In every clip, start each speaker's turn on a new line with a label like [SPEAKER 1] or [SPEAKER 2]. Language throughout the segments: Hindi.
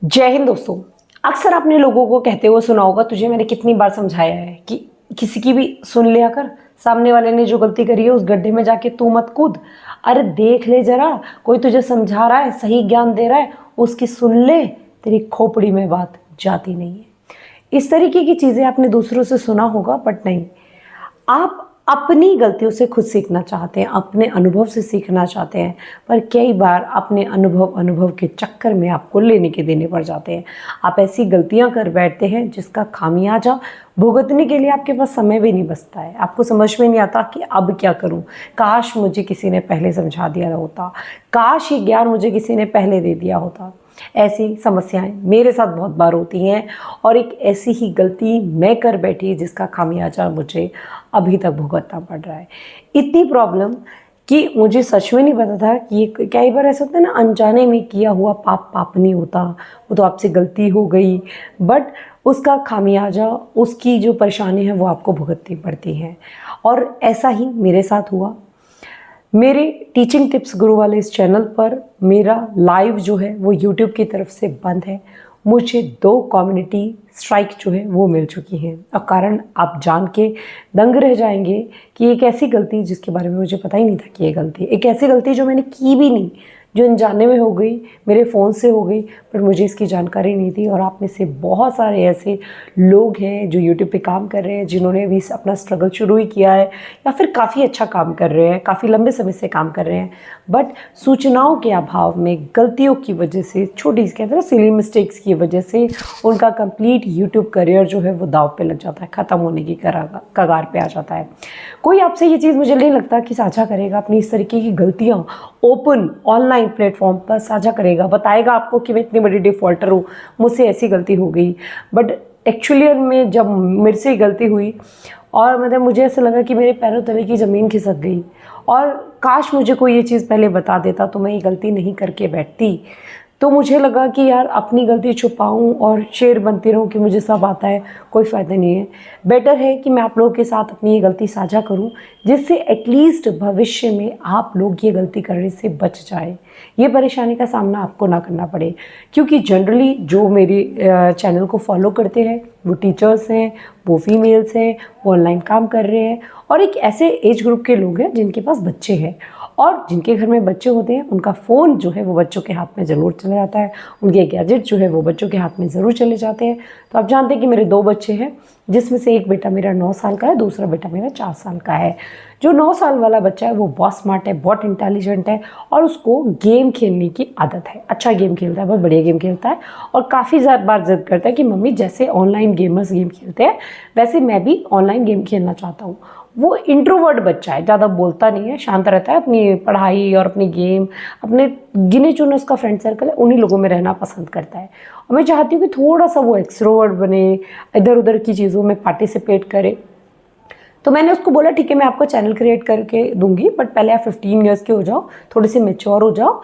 [SPEAKER 1] जय हिंद दोस्तों। अक्सर आपने लोगों को कहते हुए सुना होगा, तुझे मैंने कितनी बार समझाया है कि किसी की भी सुन लिया कर। सामने वाले ने जो गलती करी है उस गड्ढे में जाके तू मत कूद। अरे देख ले जरा, कोई तुझे समझा रहा है, सही ज्ञान दे रहा है, उसकी सुन ले, तेरी खोपड़ी में बात जाती नहीं है। इस तरीके की चीज़ें आपने दूसरों से सुना होगा, बट नहीं, आप अपनी गलतियों से खुद सीखना चाहते हैं, अपने अनुभव से सीखना चाहते हैं, पर कई बार अपने अनुभव के चक्कर में आपको लेने के देने पड़ जाते हैं। आप ऐसी गलतियां कर बैठते हैं जिसका खामियाजा भुगतने के लिए आपके पास समय भी नहीं बचता है। आपको समझ में नहीं आता कि अब क्या करूं। काश मुझे किसी ने पहले समझा दिया होता, काश ये ज्ञान मुझे किसी ने पहले दे दिया होता। ऐसी समस्याएं मेरे साथ बहुत बार होती हैं और एक ऐसी ही गलती मैं कर बैठी जिसका खामियाजा मुझे अभी तक भुगतना पड़ रहा है। इतनी प्रॉब्लम कि मुझे सच में नहीं पता था कि ये कई बार ऐसा होता है ना, अनजाने में किया हुआ पाप पाप नहीं होता, वो तो आपसे गलती हो गई, बट उसका खामियाजा, उसकी जो परेशानी है वो आपको भुगतनी पड़ती है। और ऐसा ही मेरे साथ हुआ। मेरे टीचिंग टिप्स गुरु वाले इस चैनल पर मेरा लाइव जो है वो यूट्यूब की तरफ से बंद है। मुझे 2 कम्युनिटी स्ट्राइक जो है वो मिल चुकी हैं और कारण आप जान के दंग रह जाएंगे कि एक ऐसी गलती जिसके बारे में मुझे पता ही नहीं था कि ये गलती, एक ऐसी गलती जो मैंने की भी नहीं, जो अनजाने में हो गई, मेरे फ़ोन से हो गई, पर मुझे इसकी जानकारी नहीं थी। और आप में से बहुत सारे ऐसे लोग हैं जो यूट्यूब पे काम कर रहे हैं, जिन्होंने अभी अपना स्ट्रगल शुरू ही किया है या फिर काफ़ी अच्छा काम कर रहे हैं, काफ़ी लंबे समय से काम कर रहे हैं, बट सूचनाओं के अभाव में, गलतियों की वजह से, छोटी कहते हैं ना सिली मिस्टेक्स की वजह से उनका कंप्लीट यूट्यूब करियर जो है वो दाव पे लग जाता है, ख़त्म होने की कगार पे आ जाता है। कोई आपसे ये चीज़ मुझे नहीं लगता कि साझा करेगा अपनी इस तरीके की गलतियाँ ओपन ऑनलाइन प्लेटफॉर्म पर साझा करेगा, बताएगा आपको कि मैं इतनी बड़ी डिफ़ॉल्टर हूँ, मुझसे ऐसी गलती हो गई। बट एक्चुअली में जब मेरे से गलती हुई और मतलब मुझे ऐसा लगा कि मेरे पैरों तले की ज़मीन खिसक गई और काश मुझे कोई ये चीज़ पहले बता देता तो मैं ये गलती नहीं करके बैठती। तो मुझे लगा कि यार अपनी गलती छुपाऊं और शेर बनती रहूं कि मुझे सब आता है, कोई फ़ायदा नहीं है। बेटर है कि मैं आप लोगों के साथ अपनी ये गलती साझा करूं, जिससे एटलीस्ट भविष्य में आप लोग ये गलती करने से बच जाए, ये परेशानी का सामना आपको ना करना पड़े। क्योंकि जनरली जो मेरे चैनल को फॉलो करते हैं वो टीचर्स हैं, वो फीमेल्स हैं, वो ऑनलाइन काम कर रहे हैं और एक ऐसे एज ग्रुप के लोग हैं जिनके पास बच्चे हैं। और जिनके घर में बच्चे होते हैं उनका फ़ोन जो है वो बच्चों के हाथ में ज़रूर चला जाता है, उनके गैजेट जो है वो बच्चों के हाथ में ज़रूर चले जाते हैं। तो आप जानते हैं कि मेरे 2 बच्चे हैं, जिसमें से एक बेटा मेरा 9 साल का है, दूसरा बेटा मेरा 4 साल का है। जो 9 साल वाला बच्चा है वो बहुत स्मार्ट है, बहुत इंटेलिजेंट है और उसको गेम खेलने की आदत है। अच्छा गेम खेलता है, बहुत बढ़िया गेम खेलता है और काफ़ी ज़्यादा बार जिद करता है कि मम्मी जैसे ऑनलाइन गेमर्स गेम खेलते हैं वैसे मैं भी ऑनलाइन गेम खेलना चाहता हूँ। वो इंट्रोवर्ट बच्चा है, ज़्यादा बोलता नहीं है, शांत रहता है, अपनी पढ़ाई और अपनी गेम, अपने गिने चुने उसका फ्रेंड सर्कल है, उन्हीं लोगों में रहना पसंद करता है। और मैं चाहती हूँ कि थोड़ा सा वो एक्सट्रोवर्ट बने, इधर उधर की चीज़ों में पार्टिसिपेट करे। तो मैंने उसको बोला ठीक है मैं आपको चैनल क्रिएट करके दूंगी, बट पहले आप 15 ईयर्स के हो जाओ, थोड़े से मेच्योर हो जाओ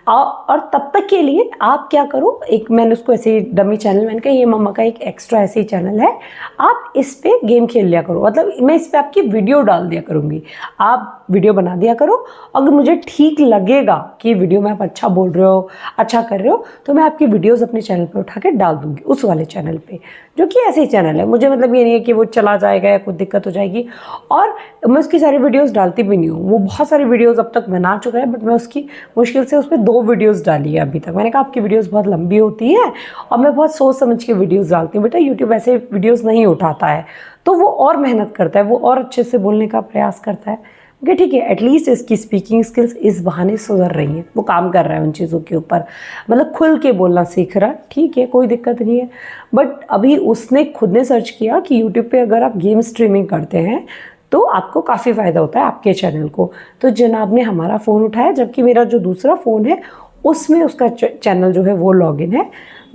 [SPEAKER 1] और तब तक के लिए आप क्या करो, एक मैंने उसको ऐसे डमी चैनल, मैंने कहा ये मम्मा का एक एक्स्ट्रा ऐसे ही चैनल है, आप इस पे गेम खेल लिया करो, मतलब मैं इस पे आपकी वीडियो डाल दिया करूँगी, आप वीडियो बना दिया करो। अगर मुझे ठीक लगेगा कि वीडियो में आप अच्छा बोल रहे हो, अच्छा कर रहे हो, तो मैं आपकी वीडियोज़ अपने चैनल पर उठा के डाल दूँगी, उस वाले चैनल पर, जो कि ऐसे ही चैनल है। मुझे मतलब ये नहीं है कि वो चला जाएगा या कुछ दिक्कत हो जाएगी। और मैं उसकी सारी वीडियोस डालती भी नहीं हूँ, वो बहुत सारी वीडियोस अब तक बना चुका है, बट मैं उसकी मुश्किल से उस पर 2 वीडियोस डाली है अभी तक। मैंने कहा आपकी वीडियोस बहुत लंबी होती है और मैं बहुत सोच समझ के वीडियोस डालती हूँ, बेटा यूट्यूब ऐसे वीडियोस नहीं उठाता है। तो वो और मेहनत करता है, वो और अच्छे से बोलने का प्रयास करता है कि ठीक है एटलीस्ट इसकी स्पीकिंग स्किल्स इस बहाने सुधर रही हैं, वो काम कर रहा है उन चीज़ों के ऊपर, मतलब खुल के बोलना सीख रहा है, ठीक है कोई दिक्कत नहीं है। बट अभी उसने खुद ने सर्च किया कि यूट्यूब पे अगर आप गेम स्ट्रीमिंग करते हैं तो आपको काफ़ी फ़ायदा होता है आपके चैनल को। तो जनाब ने हमारा फ़ोन उठाया, जबकि मेरा जो दूसरा फ़ोन है उसमें उसका चैनल जो है वो लॉगिन है,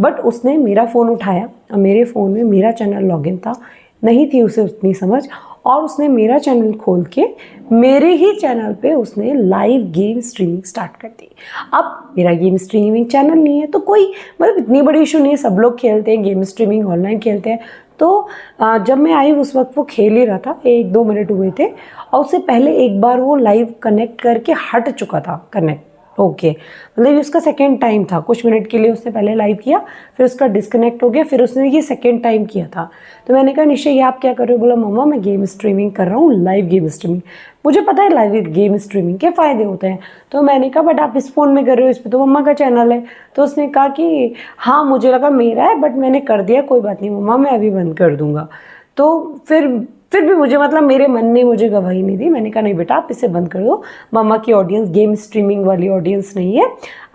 [SPEAKER 1] बट उसने मेरा फ़ोन उठाया और मेरे फ़ोन में मेरा चैनल लॉगिन था, नहीं थी उसे उतनी समझ, और उसने मेरा चैनल खोल के मेरे ही चैनल पे उसने लाइव गेम स्ट्रीमिंग स्टार्ट कर दी। अब मेरा गेम स्ट्रीमिंग चैनल नहीं है तो कोई मतलब इतनी बड़ी इशू नहीं है, सब लोग खेलते हैं गेम स्ट्रीमिंग, ऑनलाइन खेलते हैं। तो जब मैं आई उस वक्त वो खेल ही रहा था, 1-2 मिनट हुए थे और उससे पहले एक बार वो लाइव कनेक्ट करके हट चुका था कनेक्ट, ओके, मतलब ये उसका सेकंड टाइम था। कुछ मिनट के लिए उसने पहले लाइव किया, फिर उसका डिस्कनेक्ट हो गया, फिर उसने ये सेकंड टाइम किया था। तो मैंने कहा निश्चय ये आप क्या कर रहे हो? बोला मम्मा मैं गेम स्ट्रीमिंग कर रहा हूँ, लाइव गेम स्ट्रीमिंग। मुझे पता है लाइव गेम स्ट्रीमिंग के फ़ायदे होते हैं। तो मैंने कहा बट आप इस फ़ोन में कर रहे हो, इस पर तो मम्मा का चैनल है। तो उसने कहा कि हाँ मुझे लगा मेरा है, बट मैंने कर दिया, कोई बात नहीं मम्मा, मैं अभी बंद कर दूँगा। तो फिर भी मुझे मतलब मेरे मन ने मुझे गवाही नहीं दी। मैंने कहा नहीं बेटा आप इसे बंद कर दो, मम्मा की ऑडियंस गेम स्ट्रीमिंग वाली ऑडियंस नहीं है।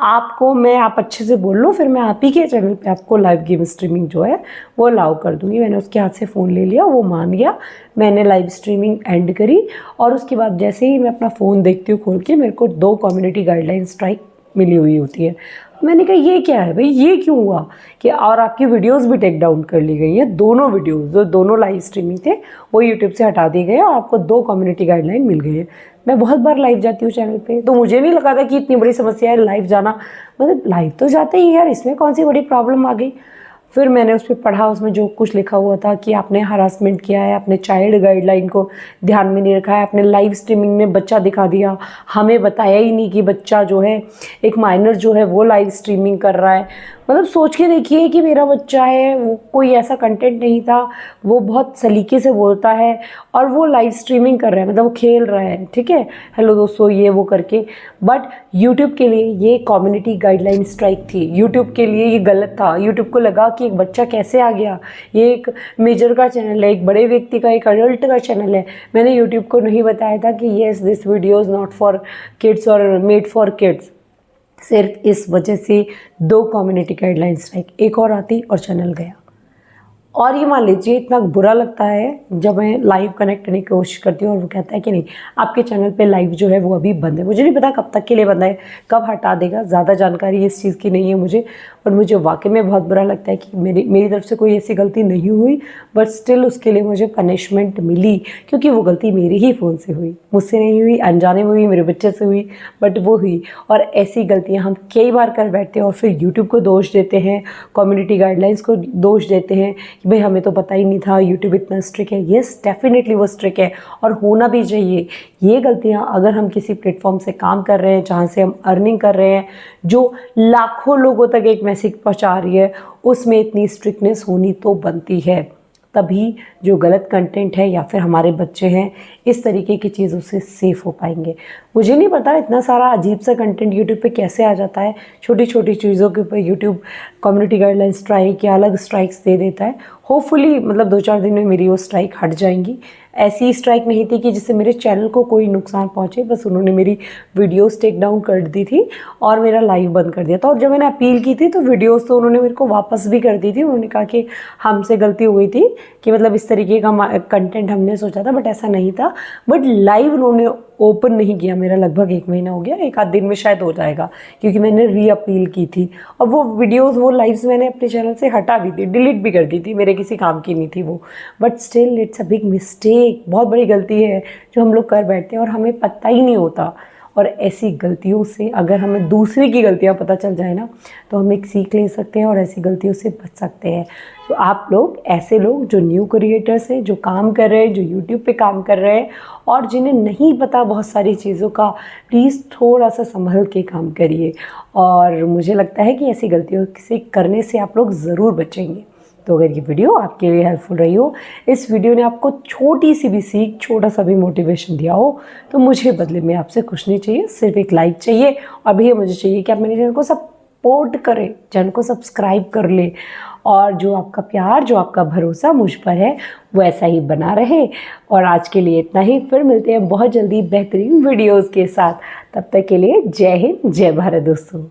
[SPEAKER 1] आपको आप अच्छे से बोल लो, फिर मैं आप ही के चैनल पे आपको लाइव गेम स्ट्रीमिंग जो है वो अलाउ कर दूँगी। मैंने उसके हाथ से फ़ोन ले लिया, वो मान गया। मैंने लाइव स्ट्रीमिंग एंड करी और उसके बाद जैसे ही मैं अपना फ़ोन देखती हूँ खोल के, मेरे को 2 कम्युनिटी गाइडलाइन स्ट्राइक मिली हुई होती है। मैंने कहा ये क्या है भाई, ये क्यों हुआ कि और आपकी वीडियोस भी टेक डाउन कर ली गई हैं। दोनों वीडियोस जो दोनों लाइव स्ट्रीमिंग थे वो यूट्यूब से हटा दिए गए और आपको 2 कम्युनिटी गाइडलाइन मिल गई है। मैं बहुत बार लाइव जाती हूँ चैनल पे, तो मुझे नहीं लगा था कि इतनी बड़ी समस्या है लाइव जाना। मतलब लाइव तो जाते ही यार, इसमें कौन सी बड़ी प्रॉब्लम आ गई। फिर मैंने उस पर पढ़ा, उसमें जो कुछ लिखा हुआ था कि आपने हरासमेंट किया है, आपने चाइल्ड गाइडलाइन को ध्यान में नहीं रखा है, आपने लाइव स्ट्रीमिंग में बच्चा दिखा दिया, हमें बताया ही नहीं कि बच्चा जो है एक माइनर जो है वो लाइव स्ट्रीमिंग कर रहा है। मतलब सोच के देखिए कि मेरा बच्चा है, वो कोई ऐसा कंटेंट नहीं था, वो बहुत सलीके से बोलता है और वो लाइव स्ट्रीमिंग कर रहा है, मतलब वो खेल रहा है, ठीक है, हेलो दोस्तों ये वो करके। बट यूट्यूब के लिए ये कम्युनिटी गाइडलाइन स्ट्राइक थी, यूट्यूब के लिए ये गलत था। यूट्यूब को लगा कि एक बच्चा कैसे आ गया, ये एक मेजर का चैनल है, एक बड़े व्यक्ति का, एक अडल्ट का चैनल है। मैंने यूट्यूब को नहीं बताया था कि yes this video is not for kids और मेड फॉर किड्स। सिर्फ इस वजह से 2 कम्युनिटी गाइडलाइंस स्ट्राइक, एक और आती और चैनल गया। और ये मान लीजिए इतना बुरा लगता है जब मैं लाइव कनेक्ट करने की कोशिश करती हूँ और वो कहता है कि नहीं आपके चैनल पे लाइव जो है वो अभी बंद है। मुझे नहीं पता कब तक के लिए बंद है, कब हटा देगा, ज़्यादा जानकारी इस चीज़ की नहीं है मुझे। पर मुझे वाकई में बहुत बुरा लगता है कि मेरी तरफ से कोई ऐसी गलती नहीं हुई, बट स्टिल उसके लिए मुझे पनिशमेंट मिली, क्योंकि वो गलती मेरे ही फ़ोन से हुई, मुझसे नहीं हुई, अनजाने में हुई, मेरे बच्चे से हुई, बट वो हुई। और ऐसी गलतियाँ हम कई बार कर बैठते हैं और फिर यूट्यूब को दोष देते हैं, कम्युनिटी गाइडलाइंस को दोष देते हैं कि भाई हमें तो पता ही नहीं था यूट्यूब इतना स्ट्रिक्ट है। येस डेफिनेटली वो स्ट्रिक्ट है और होना भी चाहिए। ये गलतियाँ अगर हम किसी प्लेटफॉर्म से काम कर रहे हैं जहाँ से हम अर्निंग कर रहे हैं, जो लाखों लोगों तक एक मैसेज पहुँचा रही है, उसमें इतनी स्ट्रिक्टनेस होनी तो बनती है। तभी जो गलत कंटेंट है या फिर हमारे बच्चे हैं इस तरीके की चीज़ों से सेफ़ हो पाएंगे। मुझे नहीं पता इतना सारा अजीब सा कंटेंट यूट्यूब पे कैसे आ जाता है। छोटी छोटी चीज़ों के ऊपर यूट्यूब कम्युनिटी गाइडलाइन स्ट्राइक या अलग स्ट्राइक्स दे देता है। होपफुली मतलब 2-4 दिन में मेरी वो स्ट्राइक हट जाएंगी। ऐसी स्ट्राइक नहीं थी कि जिससे मेरे चैनल को कोई नुकसान पहुंचे, बस उन्होंने मेरी वीडियोस टेक डाउन कर दी थी और मेरा लाइव बंद कर दिया था। और जब मैंने अपील की थी तो वीडियोस तो उन्होंने मेरे को वापस भी कर दी थी। उन्होंने कहा कि हमसे गलती हो गई थी कि मतलब इस तरीके का कंटेंट हमने सोचा था, बट ऐसा नहीं था। बट लाइव उन्होंने ओपन नहीं किया मेरा, लगभग 1 महीना हो गया, 1 आध दिन में शायद हो जाएगा, क्योंकि मैंने री अपील की थी। और वो वीडियोस वो लाइव्स मैंने अपने चैनल से हटा दी थी, डिलीट भी कर दी थी, मेरे किसी काम की नहीं थी वो। But still it's a big mistake, बहुत बड़ी गलती है जो हम लोग कर बैठते हैं और हमें पता ही नहीं होता। और ऐसी गलतियों से अगर हमें दूसरे की गलतियाँ पता चल जाए ना, तो हम एक सीख ले सकते हैं और ऐसी गलतियों से बच सकते हैं। तो आप लोग, ऐसे लोग जो न्यू क्रिएटर्स हैं, जो काम कर रहे हैं, जो यूट्यूब पे काम कर रहे हैं और जिन्हें नहीं पता बहुत सारी चीज़ों का, प्लीज़ थोड़ा सा संभल के काम करिए। और मुझे लगता है कि ऐसी गलतियों से करने से आप लोग ज़रूर बचेंगे। तो अगर ये वीडियो आपके लिए हेल्पफुल रही हो, इस वीडियो ने आपको छोटी सी भी सीख, छोटा सा भी मोटिवेशन दिया हो, तो मुझे बदले में आपसे कुछ नहीं चाहिए, सिर्फ एक लाइक चाहिए। और भैया मुझे चाहिए कि आप मेरे चैनल को सपोर्ट करें, चैनल को सब्सक्राइब कर लें और जो आपका प्यार, जो आपका भरोसा मुझ पर है वो ऐसा ही बना रहे। और आज के लिए इतना ही, फिर मिलते हैं बहुत जल्दी बेहतरीन वीडियोज़ के साथ। तब तक के लिए जय हिंद, जय भारत दोस्तों।